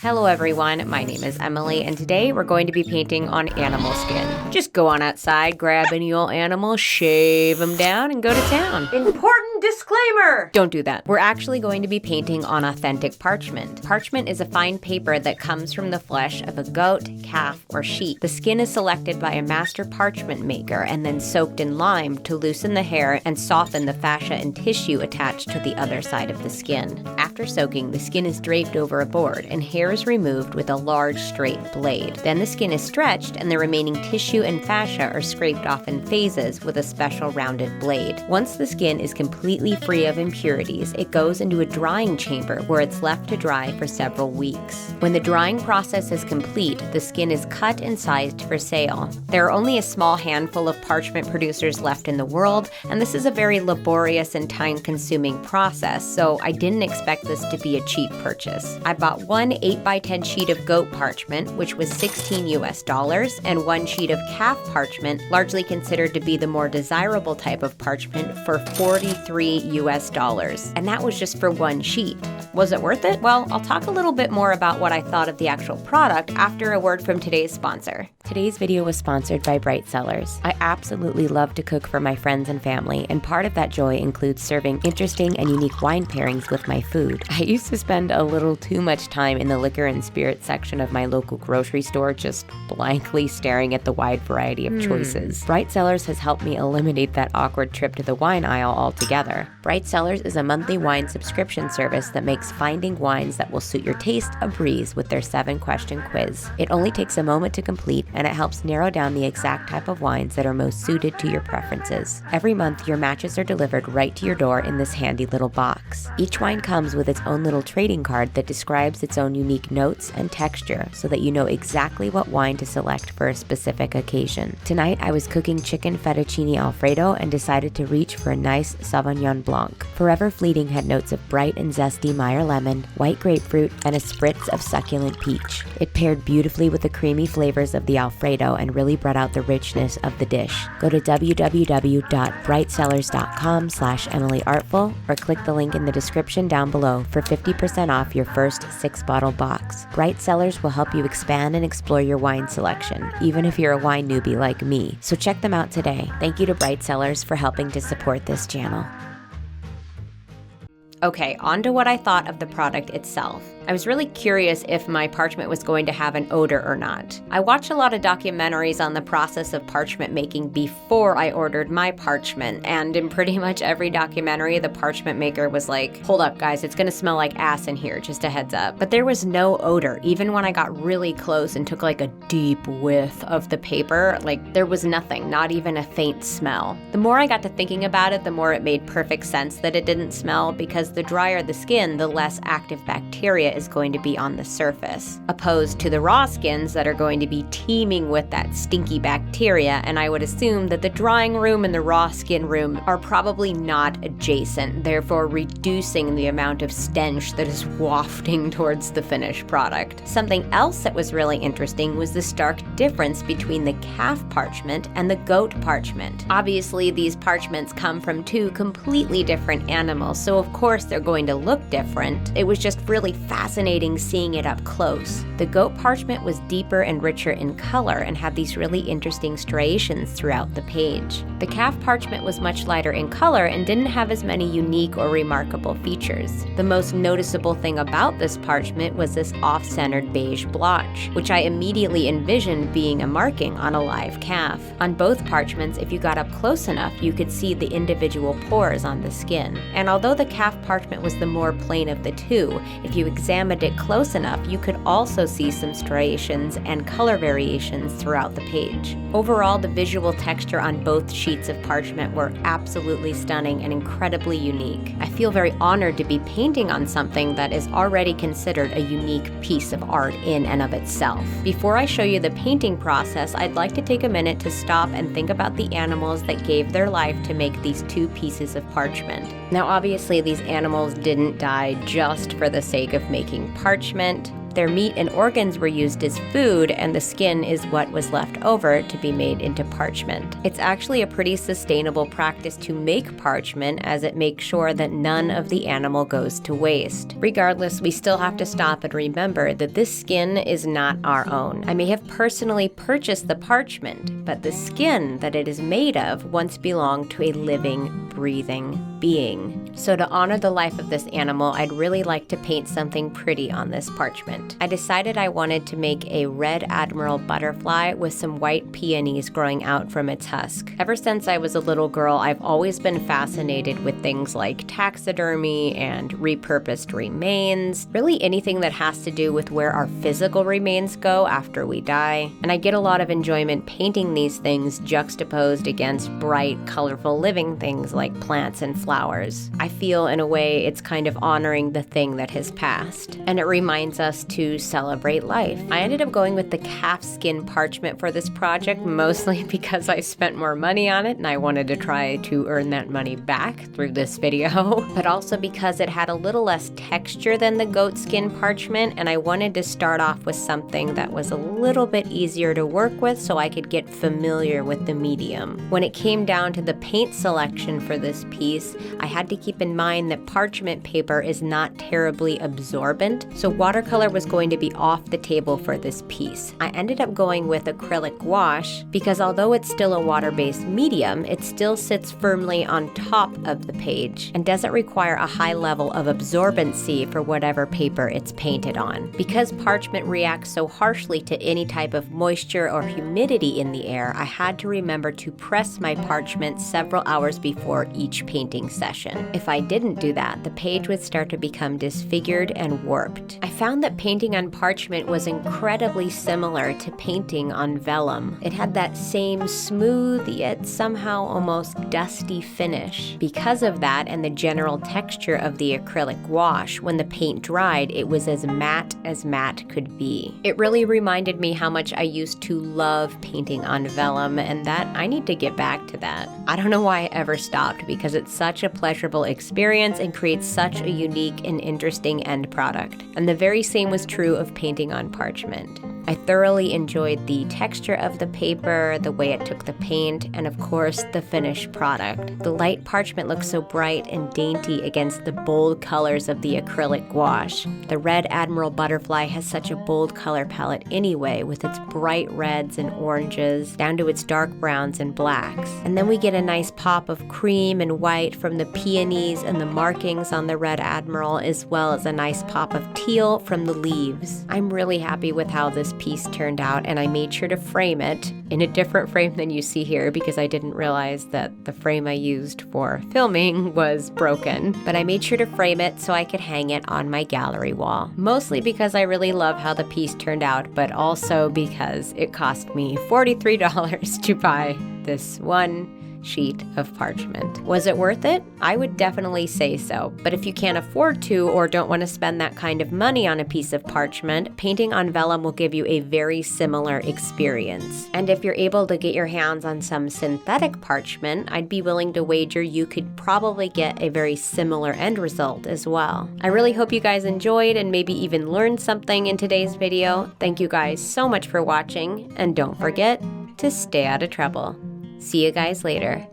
Hello everyone, my name is Emily, and today we're going to be painting on animal skin. Just go on outside, grab any old animal, shave them down, and go to town. Important disclaimer! Don't do that. We're actually going to be painting on authentic parchment. Parchment is a fine paper that comes from the flesh of a goat, calf, or sheep. The skin is selected by a master parchment maker and then soaked in lime to loosen the hair and soften the fascia and tissue attached to the other side of the skin. After soaking, the skin is draped over a board and hair is removed with a large straight blade. Then the skin is stretched and the remaining tissue and fascia are scraped off in phases with a special rounded blade. Once the skin is completely free of impurities, it goes into a drying chamber where it's left to dry for several weeks. When the drying process is complete, the skin is cut and sized for sale. There are only a small handful of parchment producers left in the world, and this is a very laborious and time-consuming process, so I didn't expect this to be a cheap purchase. I bought one 8x10 sheet of goat parchment, which was $16 US, and one sheet of calf parchment, largely considered to be the more desirable type of parchment, for $43 US. And that was just for one sheet. Was it worth it? Well, I'll talk a little bit more about what I thought of the actual product after a word from today's sponsor. Today's video was sponsored by Bright Cellars. I absolutely love to cook for my friends and family, and part of that joy includes serving interesting and unique wine pairings with my food. I used to spend a little too much time in the liquor and spirit section of my local grocery store just blankly staring at the wide variety of choices. Bright Cellars has helped me eliminate that awkward trip to the wine aisle altogether. Bright Cellars is a monthly wine subscription service that makes finding wines that will suit your taste a breeze with their 7-question quiz. It only takes a moment to complete, and it helps narrow down the exact type of wines that are most suited to your preferences. Every month, your matches are delivered right to your door in this handy little box. Each wine comes with its own little trading card that describes its own unique notes and texture so that you know exactly what wine to select for a specific occasion. Tonight, I was cooking chicken fettuccine alfredo and decided to reach for a nice Sauvignon Blanc. Forever Fleeting had notes of bright and zesty Meyer lemon, white grapefruit, and a spritz of succulent peach. It paired beautifully with the creamy flavors of the Alfredo and really brought out the richness of the dish. Go to www.brightcellars.com/EmilyArtful or click the link in the description down below for 50% off your first 6-bottle box. Bright Cellars will help you expand and explore your wine selection, even if you're a wine newbie like me. So check them out today. Thank you to Bright Cellars for helping to support this channel. Okay, on to what I thought of the product itself. I was really curious if my parchment was going to have an odor or not. I watched a lot of documentaries on the process of parchment making before I ordered my parchment, and in pretty much every documentary, the parchment maker was like, "Hold up guys, it's gonna smell like ass in here, just a heads up." But there was no odor, even when I got really close and took like a deep whiff of the paper, like there was nothing, not even a faint smell. The more I got to thinking about it, the more it made perfect sense that it didn't smell, because the drier the skin, the less active bacteria is going to be on the surface, opposed to the raw skins that are going to be teeming with that stinky bacteria, and I would assume that the drying room and the raw skin room are probably not adjacent, therefore reducing the amount of stench that is wafting towards the finished product. Something else that was really interesting was the stark difference between the calf parchment and the goat parchment. Obviously, these parchments come from two completely different animals, so of course they're going to look different. It was just really fascinating seeing it up close. The goat parchment was deeper and richer in color and had these really interesting striations throughout the page. The calf parchment was much lighter in color and didn't have as many unique or remarkable features. The most noticeable thing about this parchment was this off-centered beige blotch, which I immediately envisioned being a marking on a live calf. On both parchments, if you got up close enough, you could see the individual pores on the skin. And although the calf parchment was the more plain of the two, if you examined it close enough, you could also see some striations and color variations throughout the page. Overall, the visual texture on both sheets of parchment were absolutely stunning and incredibly unique. I feel very honored to be painting on something that is already considered a unique piece of art in and of itself. Before I show you the painting process, I'd like to take a minute to stop and think about the animals that gave their life to make these two pieces of parchment. Now, obviously, these animals didn't die just for the sake of making parchment. Their meat and organs were used as food, and the skin is what was left over to be made into parchment. It's actually a pretty sustainable practice to make parchment, as it makes sure that none of the animal goes to waste. Regardless, we still have to stop and remember that this skin is not our own. I may have personally purchased the parchment, but the skin that it is made of once belonged to a living, breathing being. So to honor the life of this animal, I'd really like to paint something pretty on this parchment. I decided I wanted to make a red admiral butterfly with some white peonies growing out from its husk. Ever since I was a little girl, I've always been fascinated with things like taxidermy and repurposed remains, really anything that has to do with where our physical remains go after we die. And I get a lot of enjoyment painting these things juxtaposed against bright, colorful living things like plants and flowers. I feel in a way it's kind of honoring the thing that has passed, and it reminds us to celebrate life. I ended up going with the calf skin parchment for this project, mostly because I spent more money on it and I wanted to try to earn that money back through this video, but also because it had a little less texture than the goat skin parchment, and I wanted to start off with something that was a little bit easier to work with so I could get familiar with the medium. When it came down to the paint selection for this piece, I had to keep in mind that parchment paper is not terribly absorbent, so watercolor was going to be off the table for this piece. I ended up going with acrylic gouache because although it's still a water-based medium, it still sits firmly on top of the page and doesn't require a high level of absorbency for whatever paper it's painted on. Because parchment reacts so harshly to any type of moisture or humidity in the air, I had to remember to press my parchment several hours before each painting session. If I didn't do that, the page would start to become disfigured and warped. I found that painting on parchment was incredibly similar to painting on vellum. It had that same smooth yet somehow almost dusty finish. Because of that and the general texture of the acrylic gouache, when the paint dried, it was as matte could be. It really reminded me how much I used to love painting on vellum, and that I need to get back to that. I don't know why I ever stopped, because it's such a pleasurable experience and creates such a unique and interesting end product. And the very same was true of painting on parchment. I thoroughly enjoyed the texture of the paper, the way it took the paint, and of course, the finished product. The light parchment looks so bright and dainty against the bold colors of the acrylic gouache. The red admiral butterfly has such a bold color palette anyway, with its bright reds and oranges, down to its dark browns and blacks. And then we get a nice pop of cream and white from the peonies and the markings on the red admiral, as well as a nice pop of teal from the leaves. I'm really happy with how this piece turned out, and I made sure to frame it in a different frame than you see here because I didn't realize that the frame I used for filming was broken. But I made sure to frame it so I could hang it on my gallery wall. Mostly because I really love how the piece turned out, but also because it cost me $43 to buy this one sheet of parchment. Was it worth it? I would definitely say so. But if you can't afford to or don't want to spend that kind of money on a piece of parchment, painting on vellum will give you a very similar experience. And if you're able to get your hands on some synthetic parchment, I'd be willing to wager you could probably get a very similar end result as well. I really hope you guys enjoyed and maybe even learned something in today's video. Thank you guys so much for watching, and don't forget to stay out of trouble. See you guys later.